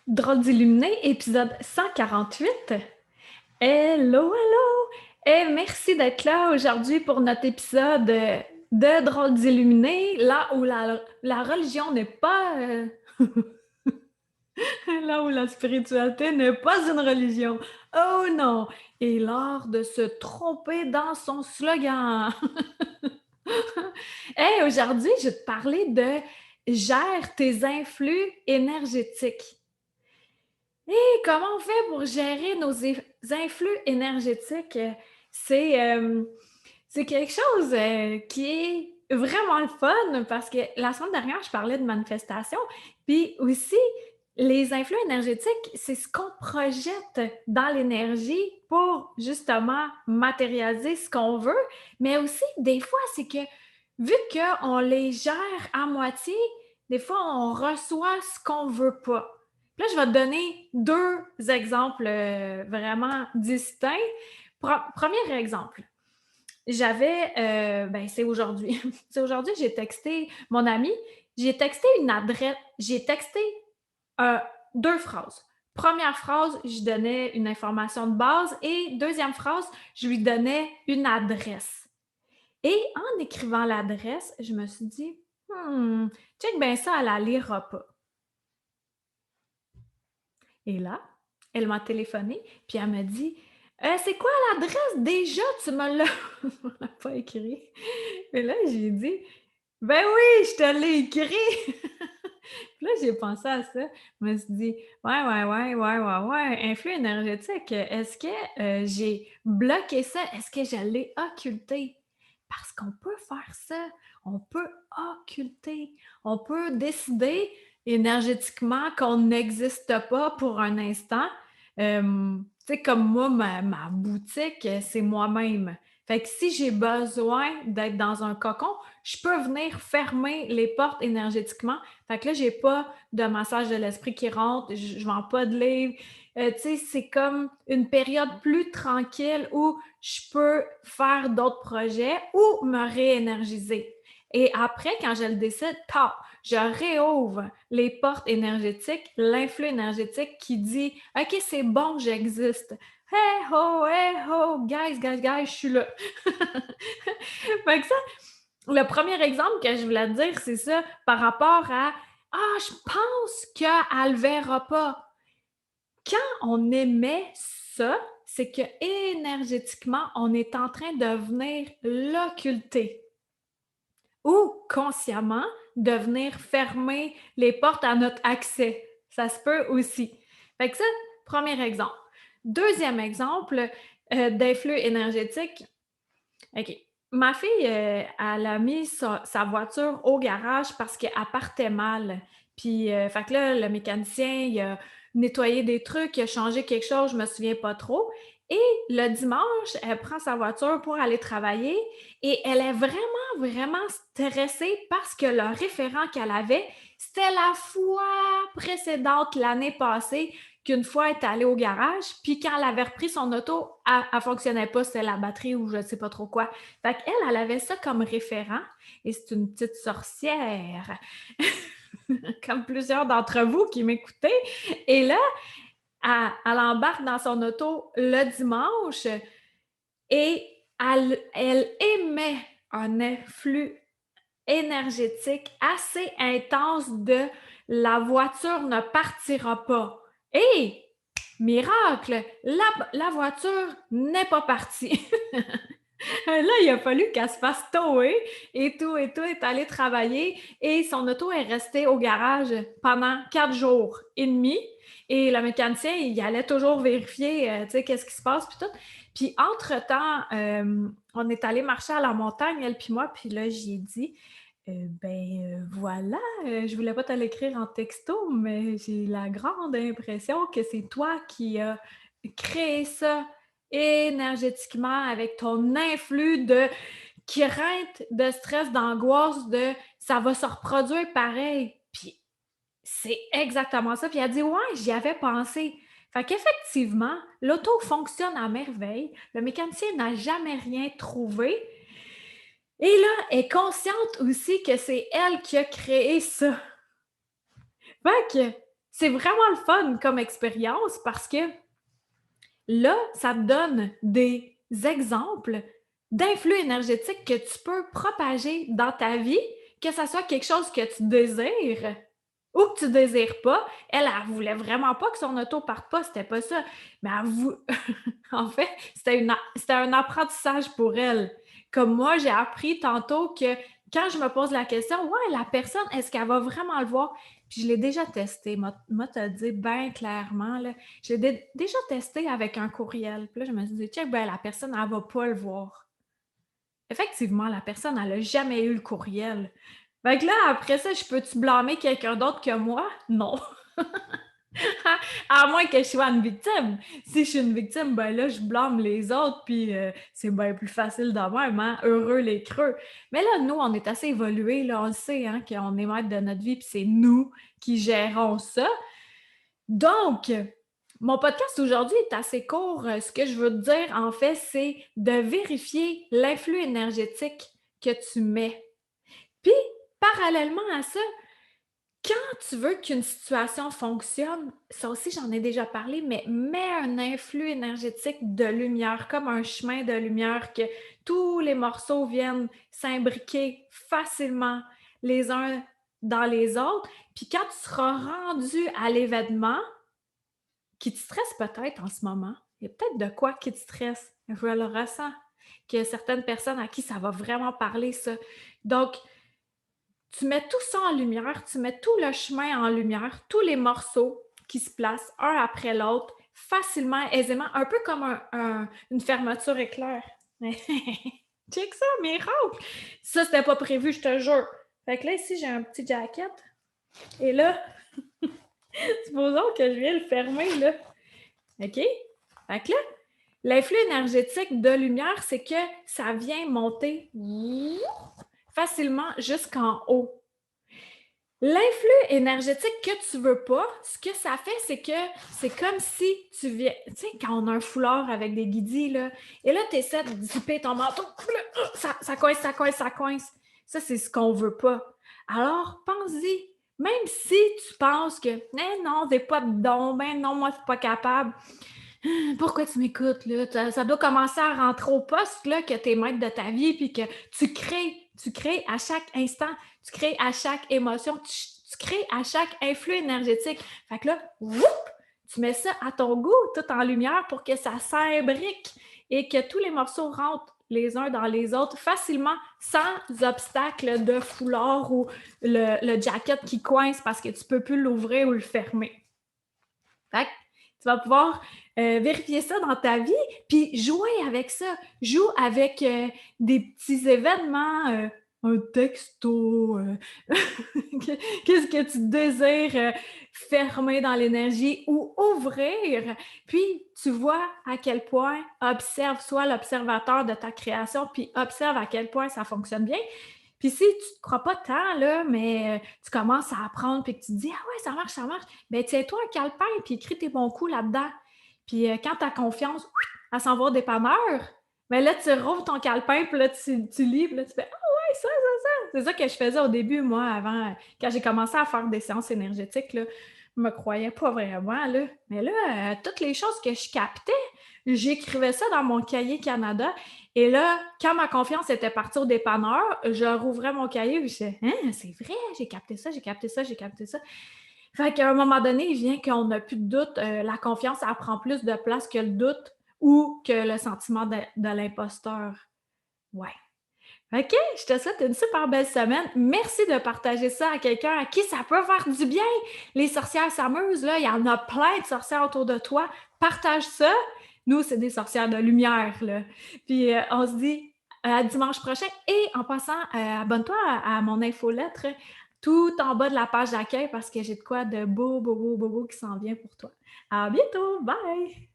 Drôle d'illuminé, épisode 148. Hello, hello! Et merci d'être là aujourd'hui pour notre épisode de Drôle d'illuminé, là où la religion n'est pas... là où la spiritualité n'est pas une religion. Oh non! Et l'art de se tromper dans son slogan. Hey, aujourd'hui, je vais te parler de gère tes influx énergétiques. Et comment on fait pour gérer nos influx énergétiques? C'est euh, c'est quelque chose qui est vraiment le fun parce que la semaine dernière, je parlais de manifestation. Puis aussi, les influx énergétiques, c'est ce qu'on projette dans l'énergie pour justement matérialiser ce qu'on veut. Mais aussi, des fois, c'est que vu qu'on les gère à moitié, des fois, on reçoit ce qu'on veut pas. Là, je vais te donner deux exemples vraiment distincts. Premier exemple, c'est aujourd'hui. C'est aujourd'hui, j'ai texté mon ami, j'ai texté une adresse, j'ai texté euh, deux phrases. Première phrase, je donnais une information de base et deuxième phrase, je lui donnais une adresse. Et en écrivant l'adresse, je me suis dit, check bien ça, elle la lira pas. Et là, elle m'a téléphoné, puis elle m'a dit c'est quoi l'adresse déjà? Tu me l'as pas écrit. Et là, j'ai dit ben oui, je te l'ai écrit. Puis là, j'ai pensé à ça. Je me suis dit ouais, influx énergétique. Est-ce que j'ai bloqué ça? Est-ce que je l'ai occulté? Parce qu'on peut faire ça. On peut occulter. On peut décider énergétiquement qu'on n'existe pas pour un instant. Tu sais, comme moi, ma boutique, c'est moi-même. Fait que si j'ai besoin d'être dans un cocon, je peux venir fermer les portes énergétiquement. Fait que là, j'ai pas de massage de l'esprit qui rentre, je vends pas de livres. Tu sais, c'est comme une période plus tranquille où je peux faire d'autres projets ou me réénergiser. Et après, quand je le décide, je réouvre les portes énergétiques, l'influx énergétique qui dit OK, c'est bon, j'existe. Hey ho, guys, je suis là. Fait que ça, le premier exemple que je voulais te dire, c'est ça, par rapport à je pense qu'elle le verra pas. Quand on émet ça, c'est que énergétiquement, on est en train de venir l'occulter ou consciemment de venir fermer les portes à notre accès. Ça se peut aussi. Fait que ça, premier exemple. Deuxième exemple d'influx énergétique. OK. Ma fille, elle a mis sa voiture au garage parce qu'elle partait mal. Puis, fait que là, le mécanicien, il a nettoyé des trucs, il a changé quelque chose, je me souviens pas trop. Et le dimanche, elle prend sa voiture pour aller travailler et elle est vraiment stressée parce que le référent qu'elle avait, c'était la fois précédente, l'année passée, qu'une fois, elle est allée au garage, puis quand elle avait repris son auto, elle fonctionnait pas, c'était la batterie ou je ne sais pas trop quoi. Fait qu'elle, elle avait ça comme référent, et c'est une petite sorcière, comme plusieurs d'entre vous qui m'écoutez. Et là, elle embarque dans son auto le dimanche et elle émet un influx énergétique assez intense de la voiture ne partira pas. Et miracle, la voiture n'est pas partie. Là, il a fallu qu'elle se fasse tower et tout, est allée travailler et son auto est restée au garage pendant 4 jours et demi. Et le mécanicien, il allait toujours vérifier, tu sais, qu'est-ce qui se passe, puis tout. Puis entre-temps, on est allé marcher à la montagne, elle puis moi, puis là, j'ai dit, voilà, je voulais pas te l'écrire en texto, mais j'ai la grande impression que c'est toi qui as créé ça énergétiquement avec ton influx de crainte, de stress, d'angoisse, de ça va se reproduire pareil. Puis c'est exactement ça. Puis elle a dit ouais, j'y avais pensé. Fait qu'effectivement, l'auto fonctionne à merveille. Le mécanicien n'a jamais rien trouvé. Et là, elle est consciente aussi que c'est elle qui a créé ça. Fait que c'est vraiment le fun comme expérience parce que là, ça te donne des exemples d'influx énergétiques que tu peux propager dans ta vie, que ça soit quelque chose que tu désires ou que tu désires pas. Elle voulait vraiment pas que son auto parte pas, c'était pas ça. Mais elle vou en fait, c'était un apprentissage pour elle. Comme moi, j'ai appris tantôt que quand je me pose la question: «Ouais, la personne, est-ce qu'elle va vraiment le voir?» Puis je l'ai déjà testé, moi te dire bien clairement, là, je l'ai déjà testé avec un courriel. Puis là, je me suis dit: «Check, ben, la personne, elle va pas le voir». Effectivement, la personne, elle a jamais eu le courriel. Fait que là, après ça, je peux-tu blâmer quelqu'un d'autre que moi? Non. À moins que je sois une victime. Si je suis une victime, ben là, je blâme les autres, puis c'est bien plus facile de même, hein? Heureux les creux. Mais là, nous, on est assez évolués, là, on le sait, hein, qu'on est maître de notre vie, puis c'est nous qui gérons ça. Donc, mon podcast aujourd'hui est assez court. Ce que je veux te dire, en fait, c'est de vérifier l'influx énergétique que tu mets. Puis, parallèlement à ça, quand tu veux qu'une situation fonctionne, ça aussi j'en ai déjà parlé, mais mets un influx énergétique de lumière, comme un chemin de lumière, que tous les morceaux viennent s'imbriquer facilement les uns dans les autres. Puis quand tu seras rendu à l'événement, qui te stresse peut-être en ce moment, il y a peut-être de quoi qui te stresse. Je le ressens, qu'il y a certaines personnes à qui ça va vraiment parler, ça. Donc, tu mets tout ça en lumière, tu mets tout le chemin en lumière, tous les morceaux qui se placent un après l'autre, facilement, aisément, un peu comme une fermeture éclair. Check ça, miracle! Ça, c'était pas prévu, je te jure. Fait que là, ici, j'ai un petit jacket. Et là, supposons que je viens le fermer, là. OK? Fait que là, l'influx énergétique de lumière, c'est que ça vient monter facilement jusqu'en haut. L'influx énergétique que tu veux pas, ce que ça fait, c'est que c'est comme si tu viens, tu sais, quand on a un foulard avec des guidis, là, et là, tu essaies de dipper ton manteau, ça coince, ça coince, ça coince. Ça, c'est ce qu'on veut pas. Alors, pense-y. Même si tu penses que, eh non, j'ai pas de don, ben non, moi, je suis pas capable. Pourquoi tu m'écoutes, là? Ça doit commencer à rentrer au poste, là, que tu es maître de ta vie, puis que tu crées à chaque instant, tu crées à chaque émotion, tu crées à chaque influx énergétique. Fait que là, whoop, tu mets ça à ton goût, tout en lumière, pour que ça s'imbrique et que tous les morceaux rentrent les uns dans les autres facilement, sans obstacle de foulard ou le jacket qui coince parce que tu peux plus l'ouvrir ou le fermer. Fait que tu vas pouvoir vérifier ça dans ta vie, puis jouer avec ça. Joue avec des petits événements, un texto, qu'est-ce que tu désires fermer dans l'énergie ou ouvrir. Puis tu vois à quel point, observe, sois l'observateur de ta création, puis observe à quel point ça fonctionne bien. Puis si tu ne te crois pas tant, là, mais tu commences à apprendre puis que tu te dis: «Ah ouais, ça marche», bien tiens-toi un calepin puis écris tes bons coups là-dedans. Puis quand tu as confiance, à s'en va au dépanneur, bien là, tu rouvres ton calepin puis là, tu lis puis là, tu fais: «Ah ouais, ça». C'est ça que je faisais au début, moi, avant, quand j'ai commencé à faire des séances énergétiques, là. Je me croyais pas vraiment, là. Mais là, toutes les choses que je captais, j'écrivais ça dans mon cahier Canada et là, quand ma confiance était partie au dépanneur, je rouvrais mon cahier et je disais: «Hein, c'est vrai, j'ai capté ça, j'ai capté ça, j'ai capté ça». Fait qu'à un moment donné, il vient qu'on n'a plus de doute, la confiance, elle prend plus de place que le doute ou que le sentiment de l'imposteur. Ouais. OK, je te souhaite une super belle semaine. Merci de partager ça à quelqu'un à qui ça peut faire du bien. Les sorcières s'amusent, là, il y en a plein de sorcières autour de toi. Partage ça. Nous, c'est des sorcières de lumière, là. Puis on se dit à dimanche prochain et en passant, abonne-toi à mon infolettre tout en bas de la page d'accueil parce que j'ai de quoi de beau, beau, beau, beau, beau qui s'en vient pour toi. À bientôt! Bye!